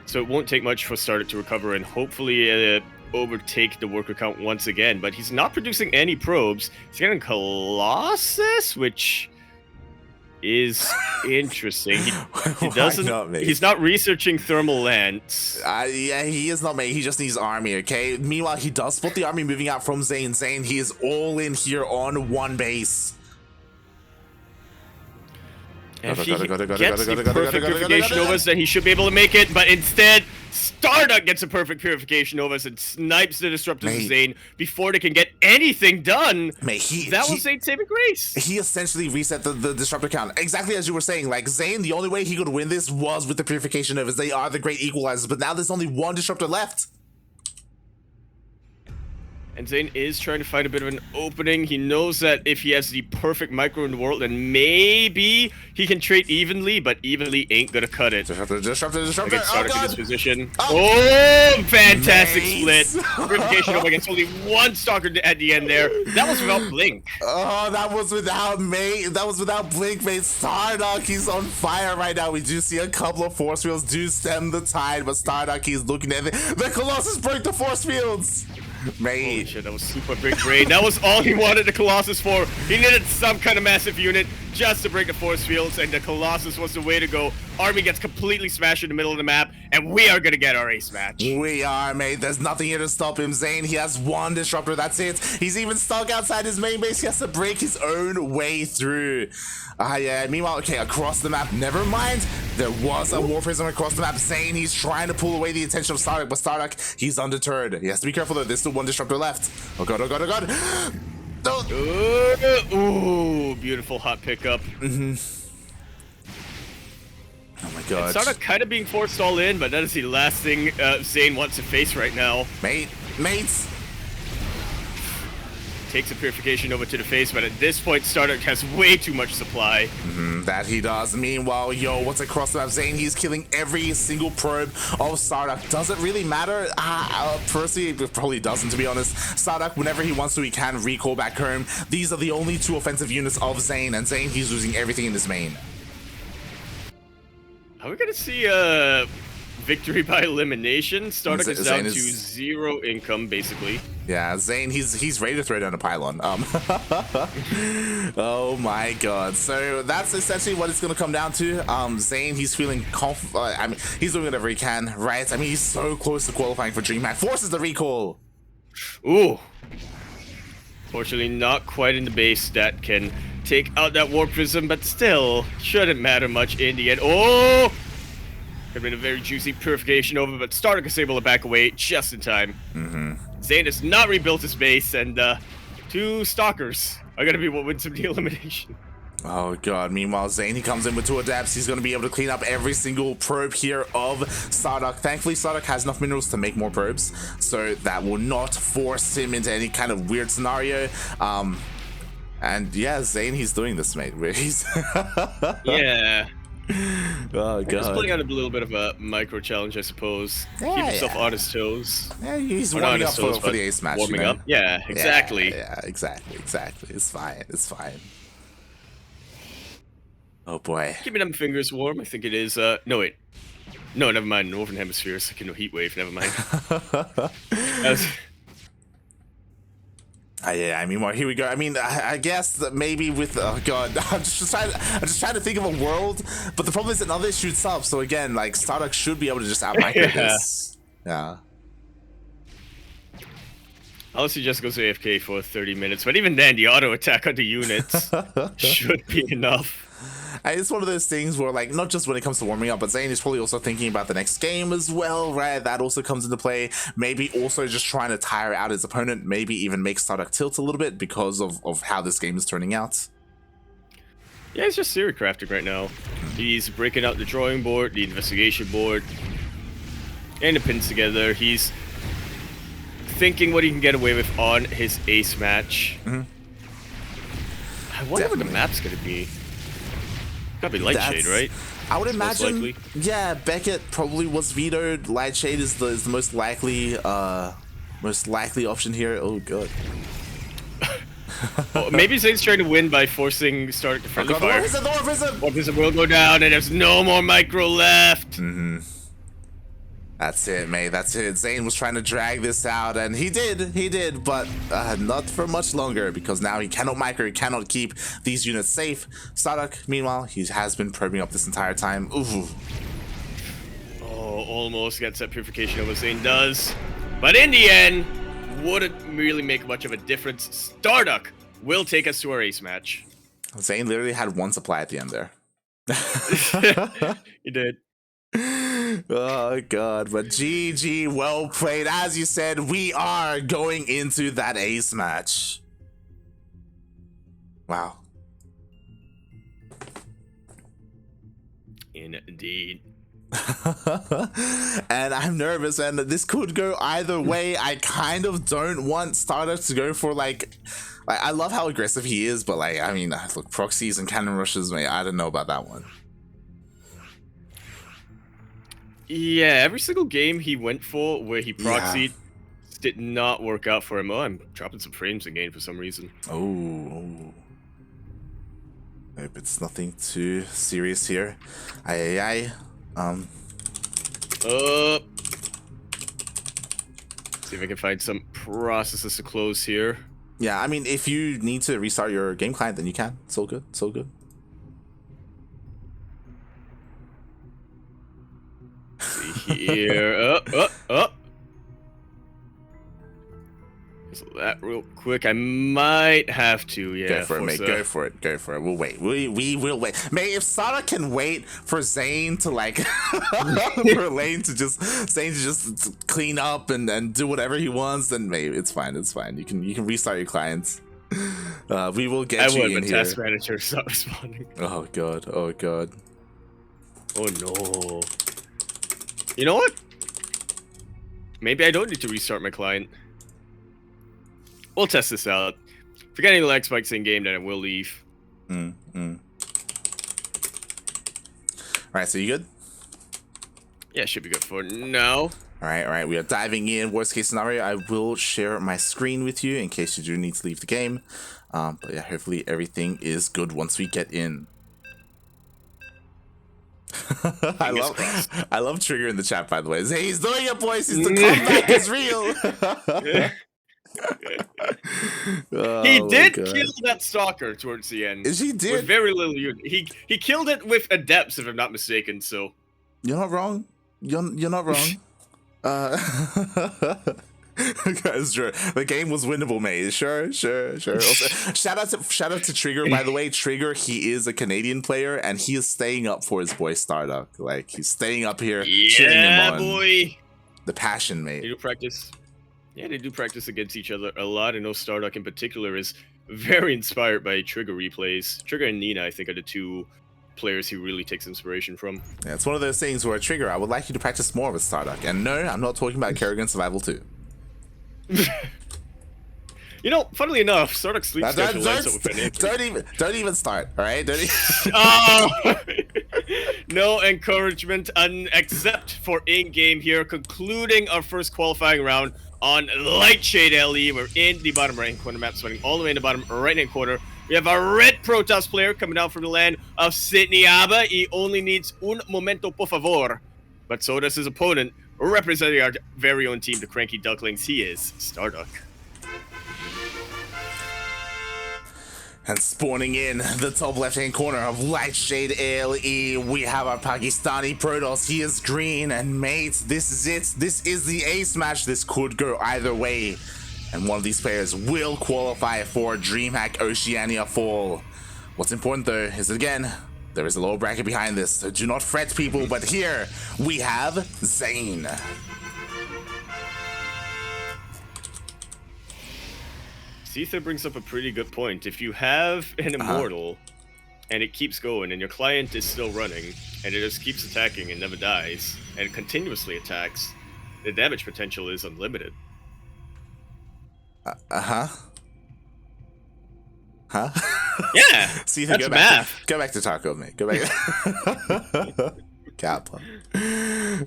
so it won't take much for StarDuck to recover and hopefully overtake the worker count once again. But he's not producing any probes. He's getting Colossus, which is interesting. He doesn't. Not, he's not researching thermal lance. Yeah, he is not, mate. He just needs army, okay? Meanwhile, he does spot the army moving out from ZAiN. ZAiN, he is all in here on one base. If he gets the perfect Purification Novas, then he should be able to make it, but instead, StarDuck gets a perfect Purification Novas and snipes the Disruptors of ZAiN before they can get anything done. That was ZAIN's saving grace. He essentially reset the Disruptor count. Exactly as you were saying, like, ZAiN, the only way he could win this was with the Purification Novas. They are the great equalizers, but now there's only one Disruptor left. And ZAiN is trying to find a bit of an opening. He knows that if he has the perfect micro in the world, then maybe he can trade evenly, but evenly ain't gonna cut it. Disruptor. StarDuck in this position. Oh, fantastic split. Purification over against only one Stalker at the end there. That was without blink. Oh, that was without mate. That was without blink, mate. StarDuck, he's on fire right now. We do see a couple of force fields do stem the tide, but StarDuck, he's looking at it. The Colossus break the force fields. Mate. Holy shit, that was super big brain. That was all he wanted the Colossus for. He needed some kind of massive unit just to break the force fields, and the Colossus was the way to go. Army gets completely smashed in the middle of the map, and we are gonna get our ace match. We are, mate. There's nothing here to stop him. ZAiN, he has one Disruptor, that's it. He's even stuck outside his main base. He has to break his own way through. Yeah, meanwhile, okay, across the map, never mind. There was a War Prism across the map. ZAiN, he's trying to pull away the attention of StarDuck, but StarDuck, he's undeterred. He has to be careful, though. There's still one Disruptor left. Oh, God, oh, God, oh, God. Ooh, beautiful hot pickup. Oh my God. StarDuck kind of being forced all in, but that is the last thing ZAiN wants to face right now. Mates. Takes a Purification over to the face, but at this point, StarDuck has way too much supply. That he does. Meanwhile, yo, what's across the map? ZAiN, he's killing every single probe of StarDuck. Does it really matter? Personally, it probably doesn't, to be honest. StarDuck, whenever he wants to, he can recall back home. These are the only 2 offensive units of ZAiN, and ZAiN, he's losing everything in his main. Are we gonna see victory by elimination? StarDuck is down to 0 income, basically. Yeah, ZAiN, he's ready to throw down a pylon. Oh my God. So that's essentially what it's gonna come down to. ZAiN, he's feeling I mean, he's doing whatever he can, right? I mean, he's so close to qualifying for DreamHack. Forces the recall. Ooh. Fortunately, not quite in the base that can take out that Warp Prism, but still shouldn't matter much in the end. Oh! Could have been a very juicy Purification over, but StarDuck is able to back away just in time. ZAiN has not rebuilt his base, and 2 Stalkers are going to be what wins him the elimination. Oh God, meanwhile, ZAiN, he comes in with 2 adepts. He's going to be able to clean up every single probe here of StarDuck. Thankfully, StarDuck has enough minerals to make more probes, so that will not force him into any kind of weird scenario. And yeah, ZAiN, he's doing this, mate. He's Yeah. Oh God. He's playing out a little bit of a micro challenge, I suppose. Keep himself on his toes. Yeah, he's warming up for the ace match. Warming up? Yeah, exactly. Yeah, exactly. It's fine. Oh boy. Keeping them fingers warm, I think it is. No, wait. No, never mind. Northern Hemisphere is like a heat wave. Never mind. Yeah, I mean, well, here we go. I mean, I guess that maybe with oh god, I'm just trying to think of a world, but the problem is another shoots up. So again, like StarDuck should be able to just out micro this. Yeah. Unless he just goes AFK for 30 minutes, but even then, the auto attack on the units should be enough. It's one of those things where, like, not just when it comes to warming up, but ZAiN is probably also thinking about the next game as well, right? That also comes into play. Maybe also just trying to tire out his opponent, maybe even make StarDuck tilt a little bit because of how this game is turning out. Yeah, he's just theory crafting right now. He's breaking out the drawing board, the investigation board, and the pins together. He's thinking what he can get away with on his ace match. I wonder what the map's gonna be. Gotta be Lightshade, right? I would imagine. Yeah, Beckett probably was vetoed. Lightshade is the most likely option here. Oh god. Oh, maybe ZAiN's trying to win by forcing StarDuck to friendly fire. The Orphism will go down, and there's no more micro left. That's it, mate. That's it. ZAiN was trying to drag this out, and he did, but not for much longer, because now he cannot micro, he cannot keep these units safe. StarDuck, meanwhile, he has been probing up this entire time. Ooh. Oh, almost gets that purification of what ZAiN does. But in the end, wouldn't really make much of a difference. StarDuck will take us to our ace match. ZAiN literally had one supply at the end there. He did. Oh god, but GG, well played. As you said, we are going into that ace match. Wow. Indeed. And I'm nervous, and this could go either way. I kind of don't want StarDuck to go for like I love how aggressive he is, but like, I mean, look, proxies and cannon rushes, mate, I don't know about that one. Yeah, every single game he went for where he proxied did not work out for him. Oh, I'm dropping some frames again for some reason. Oh. Hope it's nothing too serious here. See if I can find some processes to close here. Yeah, I mean, if you need to restart your game client, then you can. It's all good. It's all good. Here, so that real quick. I might have to, yeah. Go for it, mate. Go for it. Go for it. We'll wait. We will wait. Mate, if StarDuck can wait for ZAiN to like for Lane to just ZAiN to just clean up and do whatever he wants, then maybe it's fine. It's fine. You can restart your clients. We will get you in here. Task manager stop responding. Oh god. Oh god. Oh no. You know what? Maybe I don't need to restart my client. We'll test this out. If we get any lag spikes in game, then I will leave. Alright, so you good? Yeah, should be good for now. Alright, we are diving in. Worst case scenario, I will share my screen with you in case you do need to leave the game. But yeah, hopefully everything is good once we get in. I love Trigger in the chat, by the way. Hey, he's doing it, boys. The comeback is real. He did kill that stalker towards the end. He did with very little unit. He killed it with adepts, if I'm not mistaken. So you're not wrong. You're not wrong. Guys, sure. The game was winnable, mate. Sure. Also, shout out to Trigger, by the way. Trigger, he is a Canadian player, and he is staying up for his boy StarDuck. Like, he's staying up here, cheering him on. Boy. The passion, mate. They do practice. Yeah, they do practice against each other a lot. I know StarDuck in particular is very inspired by Trigger replays. Trigger and Nina, I think, are the two players he really takes inspiration from. Yeah, it's one of those things where, Trigger, I would like you to practice more with StarDuck. And no, I'm not talking about Kerrigan Survival 2. You know, funnily enough, StarDuck sleep schedule lines up with an don't even start, all right? No encouragement except for in-game here, concluding our first qualifying round on Lightshade LE. We're in the bottom right-hand corner map, sweating all the way in the bottom right-hand corner. We have a red Protoss player coming down from the land of Sydney Aba. He only needs un momento por favor. But so does his opponent, representing our very own team, the CranKy Ducklings. He is StarDuck. And spawning in the top left-hand corner of Lightshade ALE, we have our Pakistani Protoss. He is green, and mates, this is it. This is the ace match. This could go either way. And one of these players will qualify for DreamHack Oceania Fall. What's important though is that, again, there is a lower bracket behind this, so do not fret, people. But here we have ZAiN. Seether brings up a pretty good point. If you have an Immortal and it keeps going and your client is still running and it just keeps attacking and never dies and continuously attacks, the damage potential is unlimited. Huh? Yeah, Seether, that's math. Go back to Taco, mate. Go back. Kappa.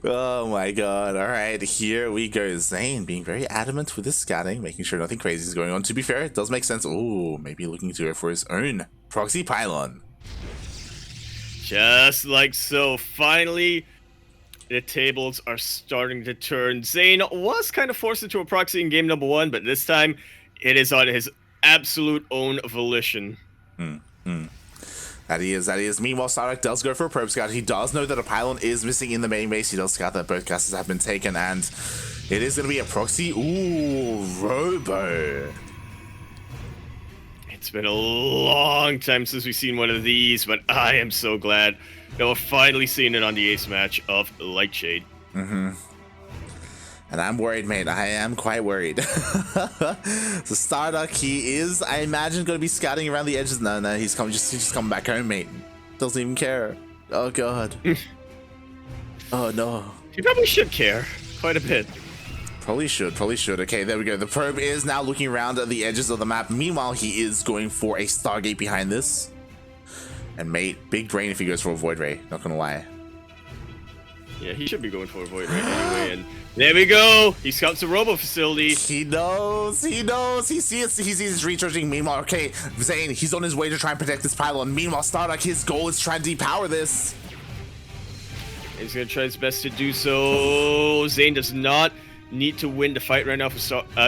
Oh my god. Alright, here we go. ZAiN being very adamant with his scouting, making sure nothing crazy is going on. To be fair, it does make sense. Ooh, maybe looking to go for his own proxy pylon. Just like so. Finally, the tables are starting to turn. ZAiN was kind of forced into a proxy in game number 1, but this time it is on his absolute own volition. That he is. Meanwhile, StarDuck does go for a probe scout. He does know that a pylon is missing in the main base. He does scout that both casters have been taken, and it is going to be a proxy. Ooh, Robo. It's been a long time since we've seen one of these, but I am so glad that we're finally seeing it on the ace match of Lightshade. And I'm worried, mate. I am quite worried. So StarDuck, he is, I imagine, going to be scouting around the edges. No, he's just coming back home, mate. Doesn't even care. Oh god. Oh no. He probably should care quite a bit. Probably should. Okay, there we go. The probe is now looking around at the edges of the map. Meanwhile, he is going for a Stargate behind this. And mate, big brain if he goes for a Void Ray. Not gonna lie. Yeah, he should be going for a Void Ray anyway, and there we go! He scouts the Robo facility. He knows! He sees it's recharging. Meanwhile, okay, ZAiN, he's on his way to try and protect this pylon. Meanwhile, StarDuck, his goal is trying to depower this. He's gonna try his best to do so. ZAiN does not need to win the fight right now for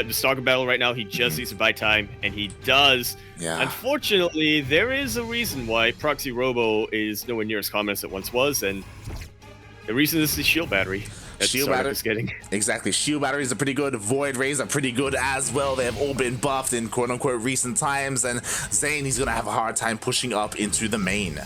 the Stalker battle right now. He just needs to buy time, and he does. Yeah. Unfortunately, there is a reason why Proxy Robo is nowhere near as common as it once was, and the reason is the shield battery. Shield battery is getting. Exactly. Shield batteries are pretty good. Void rays are pretty good as well. They have all been buffed in quote unquote recent times, and ZAiN, he's gonna have a hard time pushing up into the main.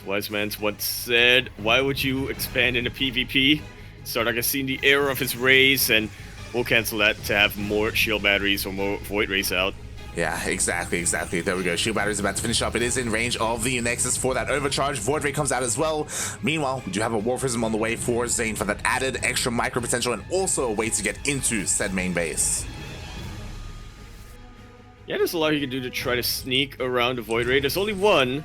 Wise man's once said, why would you expand into PvP? StarDuck has seen the error of his rays, and we'll cancel that to have more shield batteries or more void rays out. Yeah, exactly. There we go. Shield battery is about to finish up. It is in range of the Nexus for that overcharge. Void Ray comes out as well. Meanwhile, we do have a War Prism on the way for ZAiN for that added extra micro potential, and also a way to get into said main base. Yeah, there's a lot you can do to try to sneak around a Void Ray. There's only one,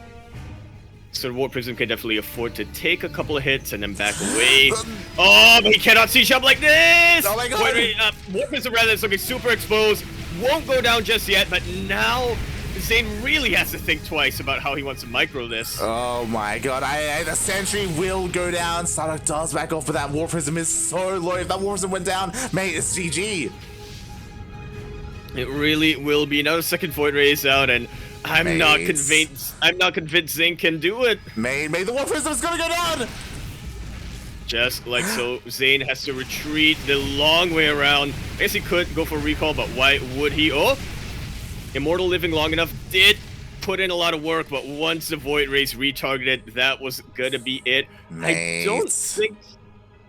so the War Prism can definitely afford to take a couple of hits and then back away. Oh, but he cannot see jump like this! Oh my god! Void Ray, War Prism rather is looking super exposed. Won't go down just yet, but now ZAiN really has to think twice about how he wants to micro this. Oh my god, the sentry will go down. StarDuck does back off, but that War Prism is so low. If that War Prism went down, mate, it's GG. It really will be. Now the second Void Ray is out, and I'm not convinced ZAiN can do it. Mate, the War Prism is gonna go down. Just like so, ZAiN has to retreat the long way around. I guess he could go for recall, but why would he? Oh! Immortal living long enough did put in a lot of work, but once the Void Rays retargeted, that was gonna be it. Mate. I don't think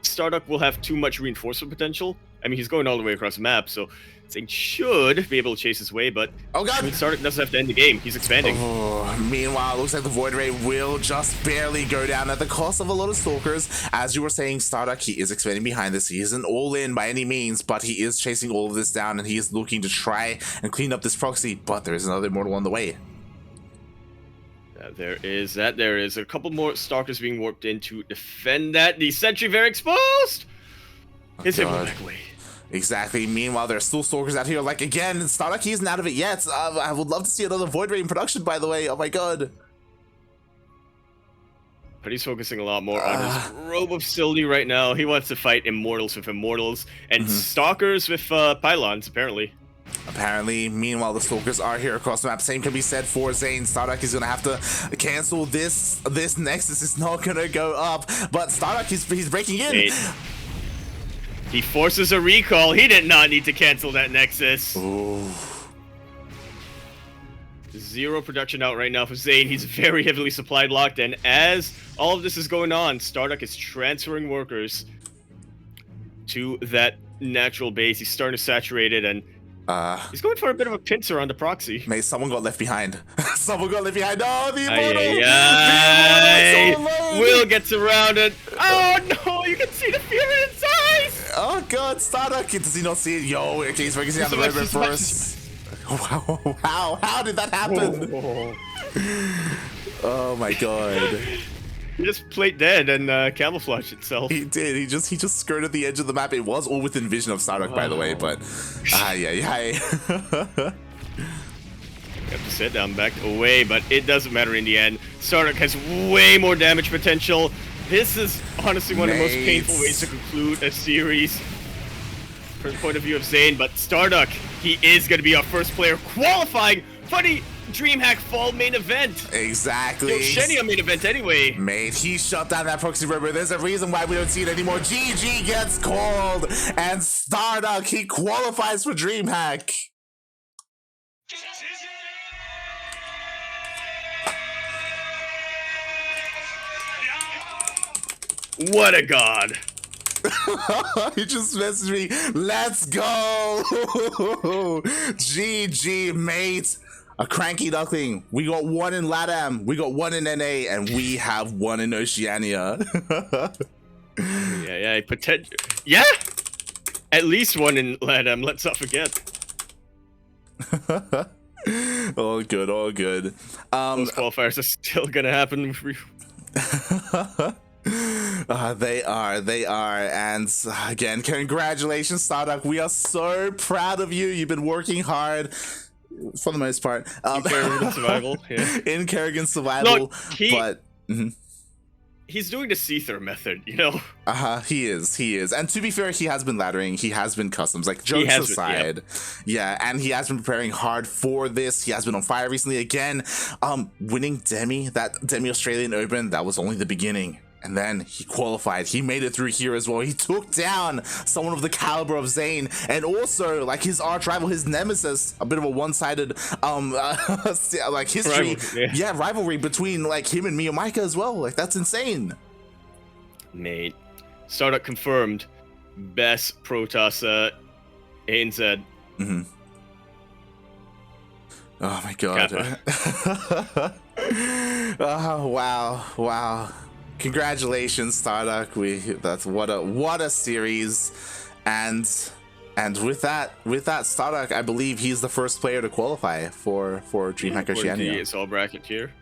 StarDuck will have too much reinforcement potential. I mean, he's going all the way across the map, so ZAiN should be able to chase his way, but oh god, I mean, StarDuck doesn't have to end the game. He's expanding. Oh, meanwhile, it looks like the Void Ray will just barely go down at the cost of a lot of Stalkers. As you were saying, StarDuck, he is expanding behind this. He isn't all in by any means, but he is chasing all of this down, and he is looking to try and clean up this proxy, but there is another Immortal on the way. There is a couple more Stalkers being warped in to defend that. The sentry very exposed. Is it back away? Exactly. Meanwhile, there are still Stalkers out here. Like, again, StarDuck, he isn't out of it yet. I would love to see another Void Ray in production, by the way. Oh my god. But he's focusing a lot more on his Robo facility right now. He wants to fight Immortals with Immortals and Stalkers with Pylons, apparently. Apparently, meanwhile, the Stalkers are here across the map. Same can be said for ZAiN. StarDuck is gonna have to cancel this. This Nexus is not gonna go up, but StarDuck he's breaking in. Wait. He forces a recall. He did not need to cancel that Nexus. Ooh. 0 production out right now for ZAiN. He's very heavily supplied locked in. As all of this is going on, StarDuck is transferring workers to that natural base. He's starting to saturate it, and he's going for a bit of a pincer on the proxy. Mate, someone got left behind. Someone got left behind. Oh, the Immortal! Will gets around it. Oh no, you can see the fear in his eyes! Oh god, StarDuck, does he not see it? Yo, okay, he's focusing on the red first. Wow, how did that happen? Oh my god. He just played dead and camouflaged itself. He did. He just skirted the edge of the map. It was all within vision of StarDuck, by the way, but have to sit down, back away, but it doesn't matter in the end. StarDuck has way more damage potential. This is honestly one of the most painful ways to conclude a series from the point of view of ZAiN, but StarDuck, he is going to be our first player qualifying for the DreamHack Fall main event. Exactly. Oceania main event anyway. Mate, he shut down that proxy river. There's a reason why we don't see it anymore. GG gets called, and StarDuck, he qualifies for DreamHack. What a god. He just messaged me. Let's go. GG, mate. A CranKy Duckling. We got 1 in LATAM, we got 1 in NA, and we have 1 in Oceania. Yeah. At least 1 in LATAM, let's not forget. All good, all good. Those qualifiers are still gonna happen. They are, and again, congratulations, StarDuck. We are so proud of you. You've been working hard. For the most part, in Kerrigan survival, yeah. In Kerrigan survival, Look, but he's doing the Seether method, you know. He is, and to be fair, he has been laddering, he has been customs. Like, jokes aside, yeah, and he has been preparing hard for this. He has been on fire recently again. Winning that Demi Australian Open, that was only the beginning. And then he qualified. He made it through here as well. He took down someone of the caliber of ZAiN, and also like his arch rival, his nemesis, a bit of a one-sided like history, rivalry between like him and Mio Micah as well. Like, that's insane. Mate, StarDuck confirmed best Protoss ANZ. Oh my god. Oh wow. Congratulations, StarDuck. That's what a series, and with that StarDuck, I believe he's the first player to qualify for DreamHack Oceania. It's all bracket here.